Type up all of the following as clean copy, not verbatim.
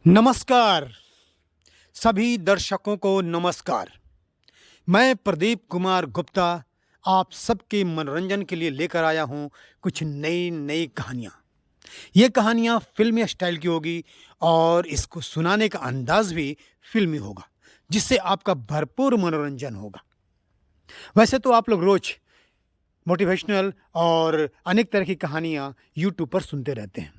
नमस्कार सभी दर्शकों को नमस्कार। मैं प्रदीप कुमार गुप्ता आप सबके मनोरंजन के लिए लेकर आया हूं कुछ नई नई कहानियां। ये कहानियां फिल्मी स्टाइल की होगी और इसको सुनाने का अंदाज भी फिल्मी होगा, जिससे आपका भरपूर मनोरंजन होगा। वैसे तो आप लोग रोज मोटिवेशनल और अनेक तरह की कहानियां यूट्यूब पर सुनते रहते हैं,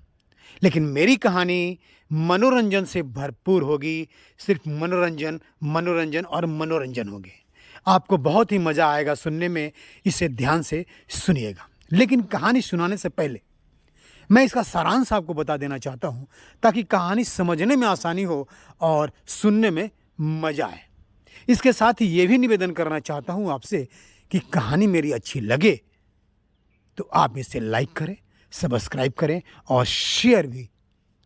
लेकिन मेरी कहानी मनोरंजन से भरपूर होगी। सिर्फ मनोरंजन, मनोरंजन और मनोरंजन होगी। आपको बहुत ही मज़ा आएगा सुनने में। इसे ध्यान से सुनिएगा। लेकिन कहानी सुनाने से पहले मैं इसका सारांश आपको बता देना चाहता हूँ, ताकि कहानी समझने में आसानी हो और सुनने में मज़ा आए। इसके साथ ही ये भी निवेदन करना चाहता हूँ आपसे कि कहानी मेरी अच्छी लगे तो आप इसे लाइक करें, सब्सक्राइब करें और शेयर भी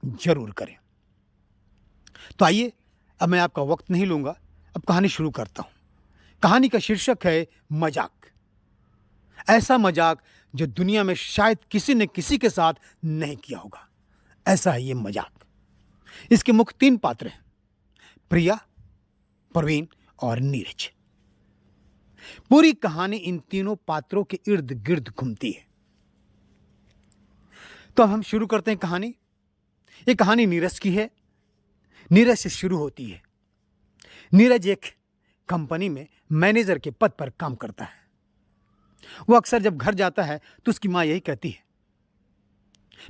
ज़रूर करें। तो आइए, अब मैं आपका वक्त नहीं लूँगा, अब कहानी शुरू करता हूँ। कहानी का शीर्षक है मजाक। ऐसा मजाक जो दुनिया में शायद किसी ने किसी के साथ नहीं किया होगा। ऐसा है ये मजाक। इसके मुख्य 3 पात्र हैं, प्रिया, प्रवीण और नीरज। पूरी कहानी इन तीनों पात्रों के इर्द गिर्द घूमती है। तो अब हम शुरू करते हैं कहानी। ये कहानी नीरज की है। नीरज से शुरू होती है। नीरज एक कंपनी में मैनेजर के पद पर काम करता है। वो अक्सर जब घर जाता है तो उसकी माँ यही कहती है,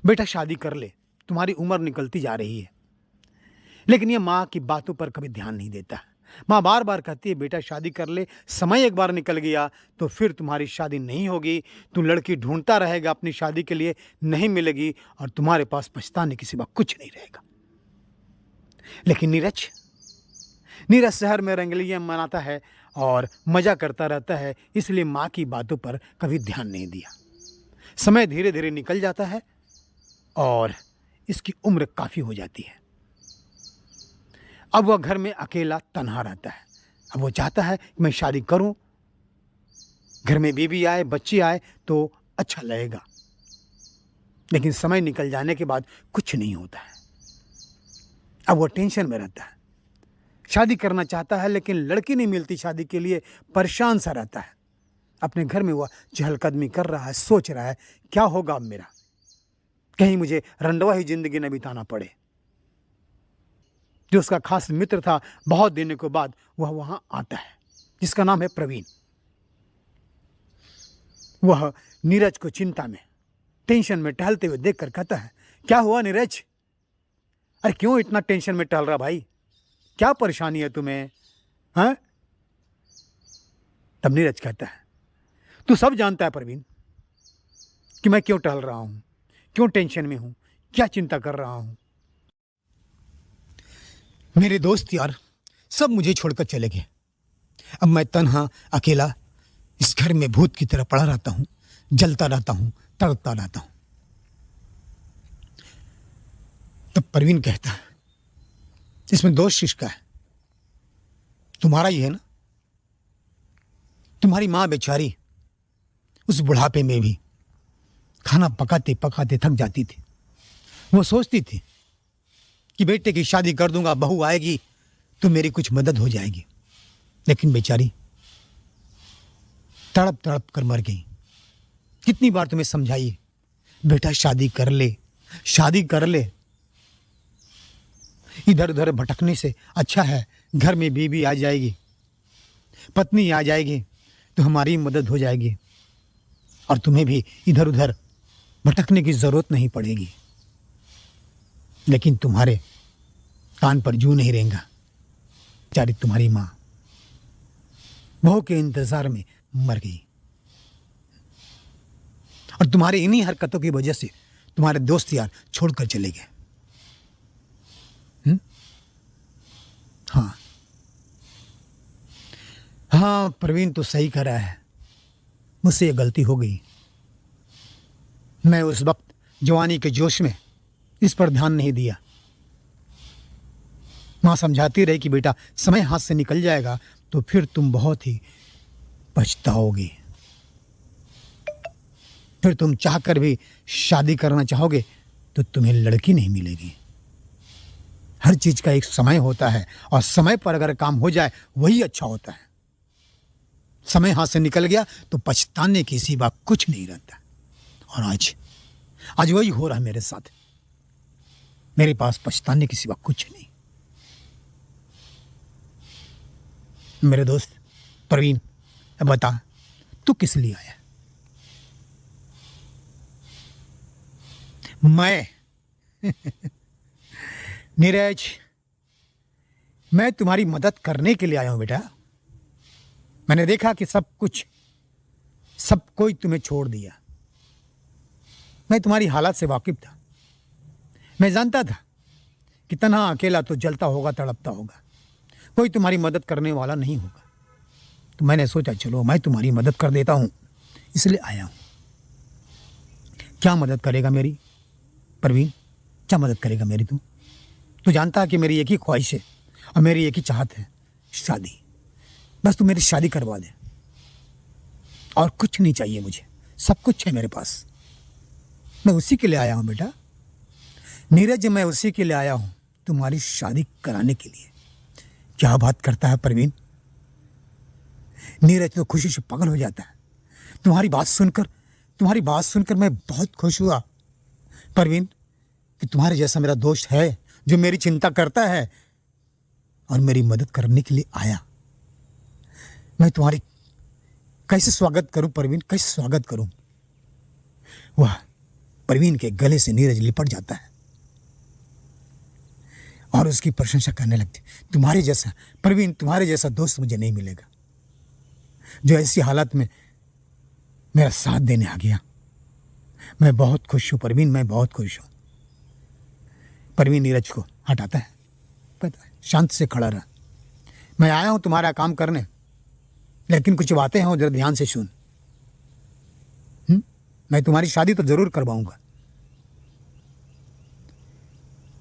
बेटा शादी कर ले, तुम्हारी उम्र निकलती जा रही है। लेकिन ये माँ की बातों पर कभी ध्यान नहीं देता। माँ बार बार कहती है, बेटा शादी कर ले, समय एक बार निकल गया तो फिर तुम्हारी शादी नहीं होगी। तू लड़की ढूंढता रहेगा अपनी शादी के लिए, नहीं मिलेगी और तुम्हारे पास पछताने के सिवा कुछ नहीं रहेगा। लेकिन नीरज शहर में रंगलियां मनाता है और मजा करता रहता है, इसलिए माँ की बातों पर कभी ध्यान नहीं दिया। समय धीरे धीरे निकल जाता है और इसकी उम्र काफ़ी हो जाती है। अब वह घर में अकेला तन्हा रहता है। अब वो चाहता है कि मैं शादी करूं, घर में बीवी आए, बच्चे आए तो अच्छा लगेगा। लेकिन समय निकल जाने के बाद कुछ नहीं होता है। अब वो टेंशन में रहता है। शादी करना चाहता है लेकिन लड़की नहीं मिलती शादी के लिए, परेशान सा रहता है। अपने घर में वह चहलकदमी कर रहा है, सोच रहा है क्या होगा अब मेरा, कहीं मुझे रंडवा ही जिंदगी न बिताना पड़े। जो उसका खास मित्र था, बहुत दिनों के बाद वह वहां आता है, जिसका नाम है प्रवीण। वह नीरज को चिंता में, टेंशन में टहलते हुए देखकर कहता है, क्या हुआ नीरज? अरे क्यों इतना टेंशन में टहल रहा भाई? क्या परेशानी है तुम्हें? हाँ? तब नीरज कहता है, तू सब जानता है प्रवीण कि मैं क्यों टहल रहा हूं, क्यों टेंशन में हूं, क्या चिंता कर रहा हूं। मेरे दोस्त यार सब मुझे छोड़कर चले गए। अब मैं तन्हा अकेला इस घर में भूत की तरह पड़ा रहता हूं, जलता रहता हूं, तड़पता रहता हूं। तब प्रवीण कहता है, इसमें दोष किसका है? तुम्हारा ही है ना। तुम्हारी माँ बेचारी उस बुढ़ापे में भी खाना पकाते पकाते थक जाती थी। वो सोचती थी कि बेटे की शादी कर दूंगा, बहू आएगी तो मेरी कुछ मदद हो जाएगी। लेकिन बेचारी तड़प तड़प कर मर गई। कितनी बार तुम्हें समझाई, बेटा शादी कर ले, शादी कर ले। इधर उधर भटकने से अच्छा है घर में बीवी आ जाएगी, पत्नी आ जाएगी तो हमारी मदद हो जाएगी और तुम्हें भी इधर उधर भटकने की जरूरत नहीं पड़ेगी। लेकिन तुम्हारे कान पर जू नहीं रहेगा। बेचारी तुम्हारी माँ बहू के इंतजार में मर गई और तुम्हारे इन्हीं हरकतों की वजह से तुम्हारे दोस्त यार छोड़कर चले गए। हाँ हाँ, प्रवीण तो सही कह रहा है, मुझसे ये गलती हो गई। मैं उस वक्त जवानी के जोश में इस पर ध्यान नहीं दिया। माँ समझाती रही कि बेटा समय हाथ से निकल जाएगा तो फिर तुम बहुत ही पछताओगे, फिर तुम चाहकर भी शादी करना चाहोगे तो तुम्हें लड़की नहीं मिलेगी। हर चीज़ का एक समय होता है और समय पर अगर काम हो जाए वही अच्छा होता है। समय हाथ से निकल गया तो पछताने की सिवा कुछ नहीं रहता। और आज वही हो रहा है मेरे साथ। मेरे पास पछताने की सिवा कुछ नहीं। मेरे दोस्त प्रवीण, बता तू किस लिए आया? मैं नीरज, मैं तुम्हारी मदद करने के लिए आया हूं बेटा। मैंने देखा कि सब कोई तुम्हें छोड़ दिया। मैं तुम्हारी हालत से वाकिफ था। मैं जानता था कि तन्हा अकेला तो जलता होगा, तड़पता होगा, कोई तुम्हारी मदद करने वाला नहीं होगा। तो मैंने सोचा चलो मैं तुम्हारी मदद कर देता हूं, इसलिए आया हूं। क्या मदद करेगा मेरी प्रवीण? क्या मदद करेगा मेरी तू जानता है कि मेरी एक ही ख्वाहिश है और मेरी एक ही चाहत है, शादी। बस तू मेरी शादी करवा दे और कुछ नहीं चाहिए मुझे, सब कुछ है मेरे पास। मैं उसी के लिए आया हूं बेटा। नीरज, मैं उसी के लिए आया हूं, तुम्हारी शादी कराने के लिए। क्या बात करता है प्रवीण? नीरज तो खुशी से पागल हो जाता है। तुम्हारी बात सुनकर मैं बहुत खुश हुआ प्रवीण कि तुम्हारे जैसा मेरा दोस्त है जो मेरी चिंता करता है और मेरी मदद करने के लिए आया। मैं तुम्हारी कैसे स्वागत करूं प्रवीण, कैसे स्वागत करूं? वाह! प्रवीण के गले से नीरज लिपट जाता है और उसकी प्रशंसा करने लगती। तुम्हारे जैसा प्रवीण, तुम्हारे जैसा दोस्त मुझे नहीं मिलेगा जो ऐसी हालत में मेरा साथ देने आ गया। मैं बहुत खुश हूं प्रवीण, मैं बहुत खुश हूं। प्रवीण नीरज को हटाता है, पता है, शांत से खड़ा रहा। मैं आया हूं तुम्हारा काम करने, लेकिन कुछ बातें हैं, जरा ध्यान से सुन। मैं तुम्हारी शादी तो जरूर करवाऊंगा,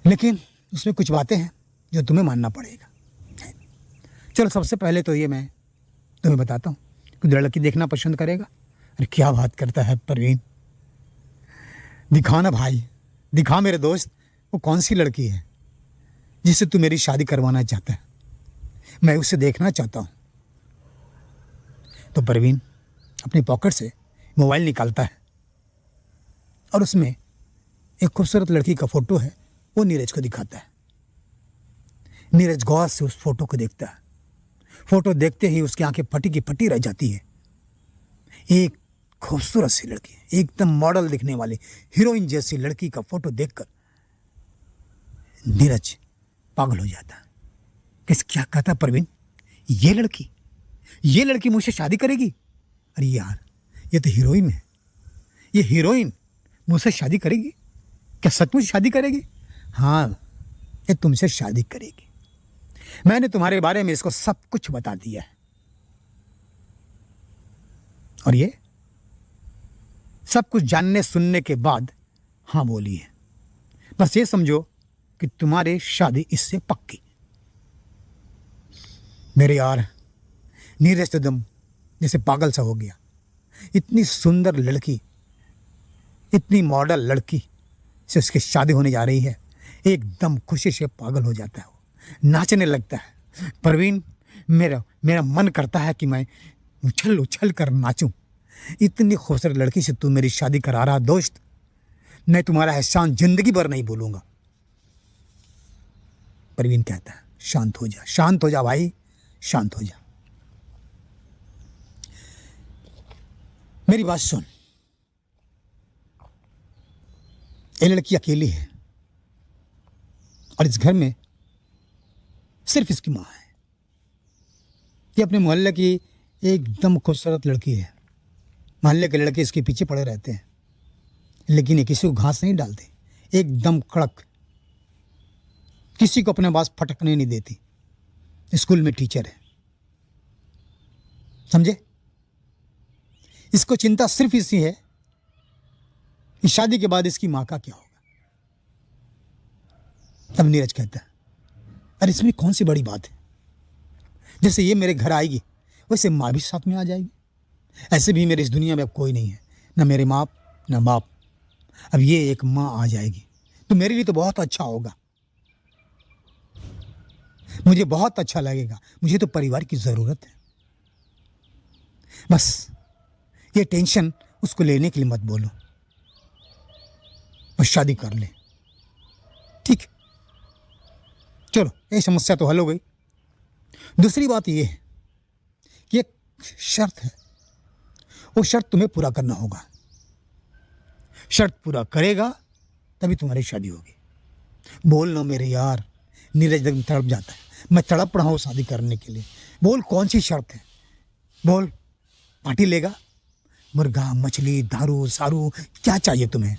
लेकिन उसमें कुछ बातें हैं जो तुम्हें मानना पड़ेगा। चलो सबसे पहले तो ये मैं तुम्हें बताता हूँ कि लड़की देखना पसंद करेगा। अरे क्या बात करता है प्रवीण, दिखा ना भाई, दिखा मेरे दोस्त, वो कौन सी लड़की है जिससे तू मेरी शादी करवाना चाहता है? मैं उसे देखना चाहता हूँ। तो प्रवीण अपनी पॉकेट से मोबाइल निकालता है और उसमें एक खूबसूरत लड़की का फोटो है, वो नीरज को दिखाता है। नीरज गौर से उस फोटो को देखता है। फोटो देखते ही उसकी आंखें फटी की फटी रह जाती है। एक खूबसूरत सी लड़की, एकदम मॉडल दिखने वाली हीरोइन जैसी लड़की का फोटो देखकर नीरज पागल हो जाता है। क्या कहता प्रवीण? ये लड़की मुझसे शादी करेगी? अरे यार, ये तो हीरोइन है। ये हीरोइन मुझसे शादी करेगी? क्या सचमुच शादी करेगी? हाँ, ये तुमसे शादी करेगी। मैंने तुम्हारे बारे में इसको सब कुछ बता दिया है और ये सब कुछ जानने सुनने के बाद हाँ बोली है। बस ये समझो कि तुम्हारी शादी इससे पक्की। मेरे यार, नीरज तो दम जैसे पागल सा हो गया। इतनी सुंदर लड़की, इतनी मॉडल लड़की से उसकी शादी होने जा रही है। एकदम खुशी से पागल हो जाता है, वो नाचने लगता है। प्रवीण, मेरा मन करता है कि मैं उछल उछल कर नाचूं। इतनी खूबसूरत लड़की से तू मेरी शादी करा रहा दोस्त, मैं तुम्हारा एहसान जिंदगी भर नहीं भूलूंगा। प्रवीण कहता है शांत हो जा भाई, शांत हो जा। मेरी बात सुन, ये लड़की अकेली है और इस घर में सिर्फ इसकी माँ है। ये अपने मोहल्ले की एकदम खूबसूरत लड़की है। मोहल्ले के लड़के इसके पीछे पड़े रहते हैं, लेकिन ये किसी को घास नहीं डालती। एकदम कड़क, किसी को अपने पास फटकने नहीं देती। स्कूल में टीचर है, समझे? इसको चिंता सिर्फ इसी है कि शादी के बाद इसकी माँ का क्या होगा। तब नीरज कहता है अरे इसमें कौन सी बड़ी बात है, जैसे ये मेरे घर आएगी वैसे माँ भी साथ में आ जाएगी। ऐसे भी मेरे इस दुनिया में अब कोई नहीं है, ना मेरे माँ ना बाप। अब ये एक माँ आ जाएगी तो मेरे लिए तो बहुत अच्छा होगा। मुझे बहुत अच्छा लगेगा, मुझे तो परिवार की ज़रूरत है। बस ये टेंशन उसको लेने के लिए मत बोलो, बस शादी कर ले। ठीक है, चलो ये समस्या तो हल हो गई। दूसरी बात ये है कि एक शर्त है, वो शर्त तुम्हें पूरा करना होगा। शर्त पूरा करेगा तभी तुम्हारी शादी होगी। बोल ना मेरे यार, नीरज एकदम तड़प जाता है। मैं तड़प रहा हूँ शादी करने के लिए। बोल कौन सी शर्त है, बोल। पार्टी लेगा? मुर्गा, मछली, दारू, सारू, क्या चाहिए तुम्हें?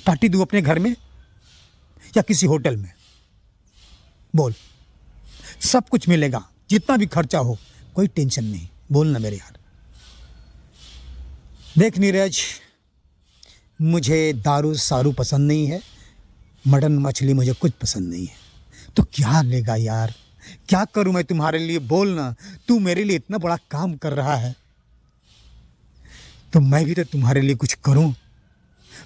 पार्टी दूँ अपने घर में या किसी होटल में? बोल, सब कुछ मिलेगा, जितना भी खर्चा हो, कोई टेंशन नहीं। बोल ना मेरे यार। देख नीरज, मुझे दारू सारू पसंद नहीं है, मटन मछली मुझे कुछ पसंद नहीं है। तो क्या लेगा यार, क्या करूं मैं तुम्हारे लिए? बोल ना, तू मेरे लिए इतना बड़ा काम कर रहा है तो मैं भी तो तुम्हारे लिए कुछ करूं।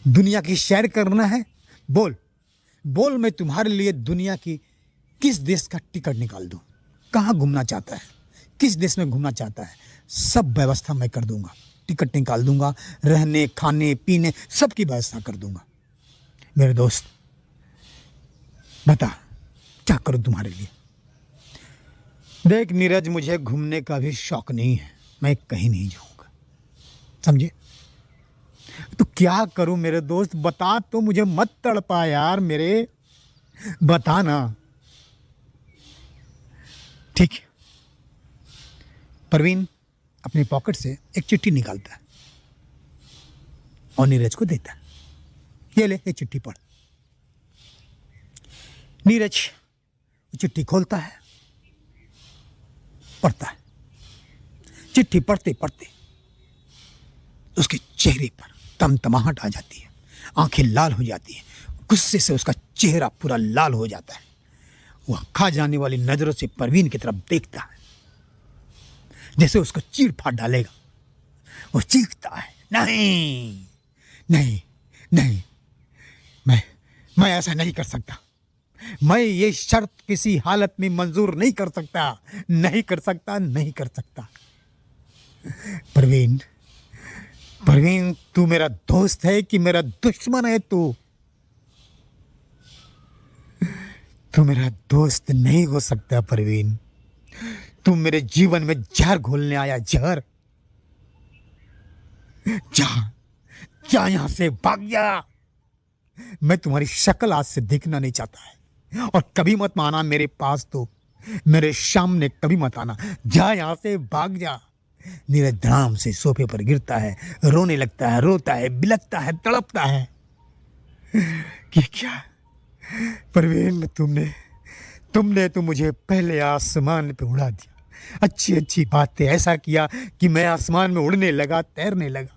दुनिया की सैर करना है? बोल बोल, मैं तुम्हारे लिए दुनिया की किस देश का टिकट निकाल दूं? कहाँ घूमना चाहता है, किस देश में घूमना चाहता है, सब व्यवस्था मैं कर दूंगा। टिकट निकाल दूंगा, रहने खाने पीने सबकी व्यवस्था कर दूंगा। मेरे दोस्त बता, क्या करूं तुम्हारे लिए? देख नीरज, मुझे घूमने का भी शौक नहीं है, मैं कहीं नहीं जाऊंगा, समझे? तो क्या करूं मेरे दोस्त, बता तो, मुझे मत तड़पा यार मेरे, बता ना। ठीक है, परवीन अपनी पॉकेट से एक चिट्ठी निकालता है और नीरज को देता है। ये ले, ये चिट्ठी पढ़। नीरज चिट्ठी खोलता है, पढ़ता है। चिट्ठी पढ़ते पढ़ते उसके चेहरे पर तमतमाहट आ जाती है, आंखें लाल हो जाती हैं, गुस्से से उसका चेहरा पूरा लाल हो जाता है। वह खा जाने वाली नजरों से परवीन की तरफ देखता है, जैसे उसको चीर फाड़ डालेगा। वो चीखता है, नहीं नहीं नहीं, मैं ऐसा नहीं कर सकता, मैं ये शर्त किसी हालत में मंजूर नहीं कर सकता, नहीं कर सकता, नहीं कर सकता। परवीन, परवीन, तू मेरा दोस्त है कि मेरा दुश्मन है? तू मेरा दोस्त नहीं हो सकता परवीन। तू मेरे जीवन में जहर घोलने आया, जहर। जा जा, यहां से भाग जा। मैं तुम्हारी शक्ल आज से देखना नहीं चाहता है, और कभी मत आना मेरे पास, तो मेरे सामने कभी मत आना। जा, यहां से भाग जा। नीरज धड़ाम से सोफे पर गिरता है, रोने लगता है, रोता है, बिलखता है, तड़पता है कि क्या परवीन, तुमने तो मुझे पहले आसमान पे उड़ा दिया, अच्छी अच्छी बातें ऐसा किया कि मैं आसमान में उड़ने लगा, तैरने लगा,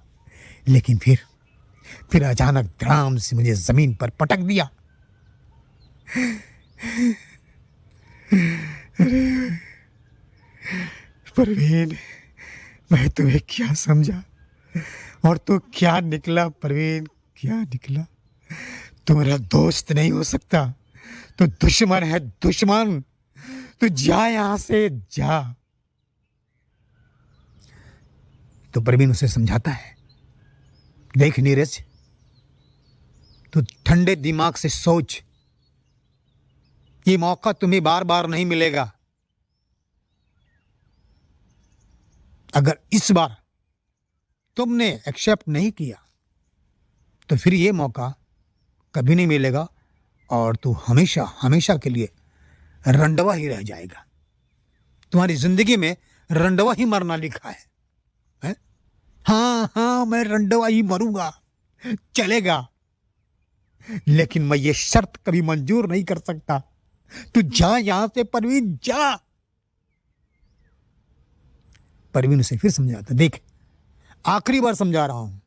लेकिन फिर अचानक धड़ाम से मुझे जमीन पर पटक दिया। परवीन, मैं तुम्हें क्या समझा, और तो क्या निकला परवीन, क्या निकला? तू मेरा दोस्त नहीं हो सकता, तो दुश्मन है, दुश्मन। तू जा, यहां से जा। तो परवीन उसे समझाता है, देख नीरज, तू ठंडे दिमाग से सोच, ये मौका तुम्हें बार बार नहीं मिलेगा। अगर इस बार तुमने एक्सेप्ट नहीं किया तो फिर ये मौका कभी नहीं मिलेगा, और तू हमेशा हमेशा के लिए रंडवा ही रह जाएगा। तुम्हारी जिंदगी में रंडवा ही मरना लिखा है? हाँ हाँ, मैं रंडवा ही मरूंगा, चलेगा, लेकिन मैं ये शर्त कभी मंजूर नहीं कर सकता। तू जा यहां से परवीन, जा। परवीन उसे फिर समझाता, देख आखिरी बार समझा रहा हूं,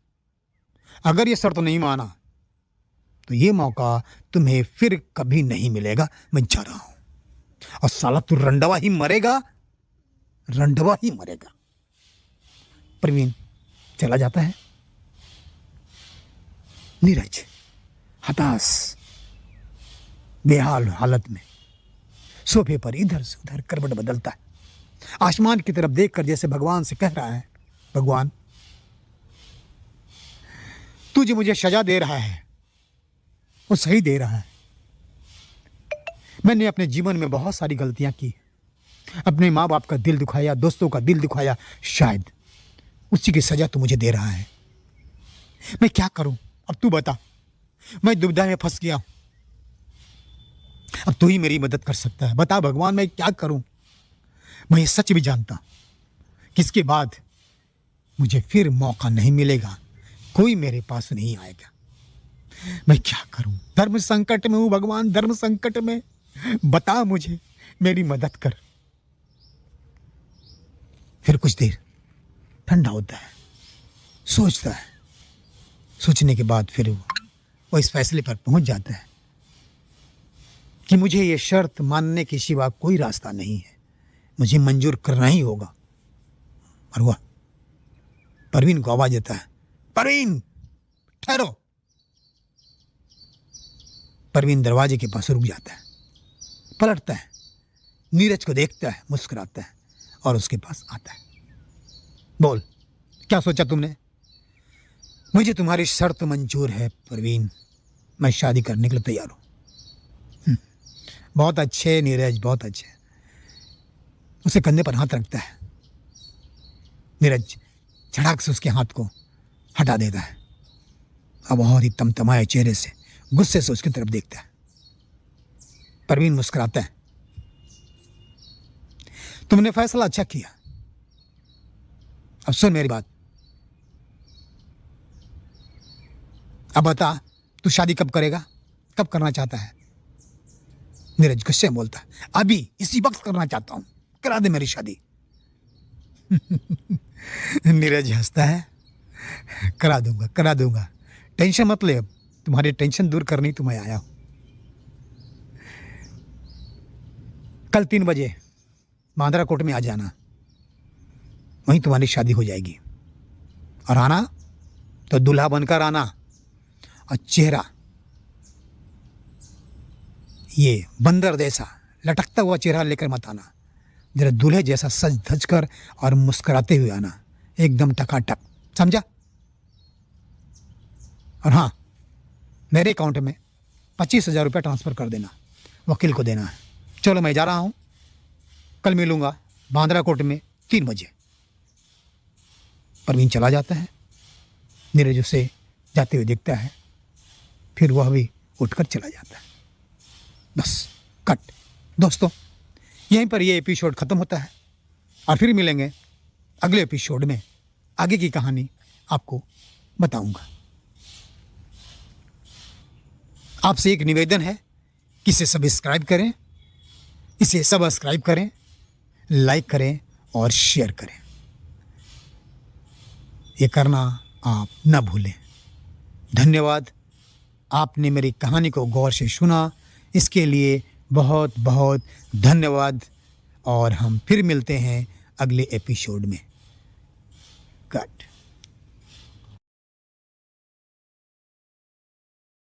अगर ये शर्त नहीं माना तो ये मौका तुम्हें फिर कभी नहीं मिलेगा। मैं जा रहा हूं, और साला तू रंडवा ही मरेगा, रंडवा ही मरेगा। परवीन चला जाता है। नीरज हताश बेहाल हालत में सोफे पर इधर से उधर करवट बदलता है, आसमान की तरफ देखकर जैसे भगवान से कह रहा है, भगवान तू जो मुझे सजा दे रहा है वो सही दे रहा है। मैंने अपने जीवन में बहुत सारी गलतियां की, अपने माँ बाप का दिल दुखाया, दोस्तों का दिल दुखाया, शायद उसी की सजा तू मुझे दे रहा है। मैं क्या करूं अब तू बता, मैं दुविधा में फंस गया हूं, अब तू ही मेरी मदद कर सकता है। बता भगवान मैं क्या करूं। मैं ये सच भी जानता कि इसके बाद मुझे फिर मौका नहीं मिलेगा, कोई मेरे पास नहीं आएगा। मैं क्या करूं, धर्म संकट में हूं भगवान, धर्म संकट में, बता मुझे, मेरी मदद कर। फिर कुछ देर ठंडा होता है, सोचता है, सोचने के बाद फिर वो इस फैसले पर पहुंच जाता है कि मुझे ये शर्त मानने के सिवा कोई रास्ता नहीं है, मुझे मंजूर करना ही होगा। और वह परवीन को आवाज देता है, परवीन ठहरो। परवीन दरवाजे के पास रुक जाता है, पलटता है, नीरज को देखता है, मुस्कुराता है और उसके पास आता है। बोल क्या सोचा तुमने? मुझे तुम्हारी शर्त मंजूर है परवीन, मैं शादी करने के लिए तैयार हूं। बहुत अच्छे नीरज, बहुत अच्छे। उसे कंधे पर हाथ रखता है, नीरज झड़क से उसके हाथ को हटा देता है। अब बहुत ही तमतमाए चेहरे से गुस्से से उसकी तरफ देखता है। परवीन मुस्कुराता है, तुमने फैसला अच्छा किया, अब सुन मेरी बात, अब बता तू शादी कब करेगा, कब करना चाहता है? नीरज गुस्से में बोलता है, अभी इसी वक्त करना चाहता हूं, करा दे मेरी शादी। नीरज हंसता है, करा दूंगा करा दूंगा, टेंशन मत ले, अब तुम्हारी टेंशन दूर करने तो मैं आया हूं। कल 3 बजे मांद्रा कोर्ट में आ जाना, वहीं तुम्हारी शादी हो जाएगी। और आना तो दूल्हा बनकर आना, और चेहरा ये बंदर जैसा लटकता हुआ चेहरा लेकर मत आना, जरा दूल्हे जैसा सज धज कर और मुस्कुराते हुए आना, एकदम टकाटक, समझा? और हाँ, मेरे अकाउंट में 25,000 रुपये ट्रांसफ़र कर देना, वकील को देना है। चलो मैं जा रहा हूँ, कल मिलूँगा बांद्रा कोर्ट में 3 बजे। परवीन चला जाता है, नीरज उसे जाते हुए देखता है, फिर वह भी उठकर चला जाता है। बस कट। दोस्तों यहीं पर ये एपिसोड ख़त्म होता है और फिर मिलेंगे अगले एपिसोड में, आगे की कहानी आपको बताऊंगा। आपसे एक निवेदन है कि इसे सब्सक्राइब करें, लाइक करें और शेयर करें, ये करना आप न भूलें। धन्यवाद, आपने मेरी कहानी को गौर से सुना, इसके लिए बहुत बहुत धन्यवाद। और हम फिर मिलते हैं अगले एपिसोड में। कट।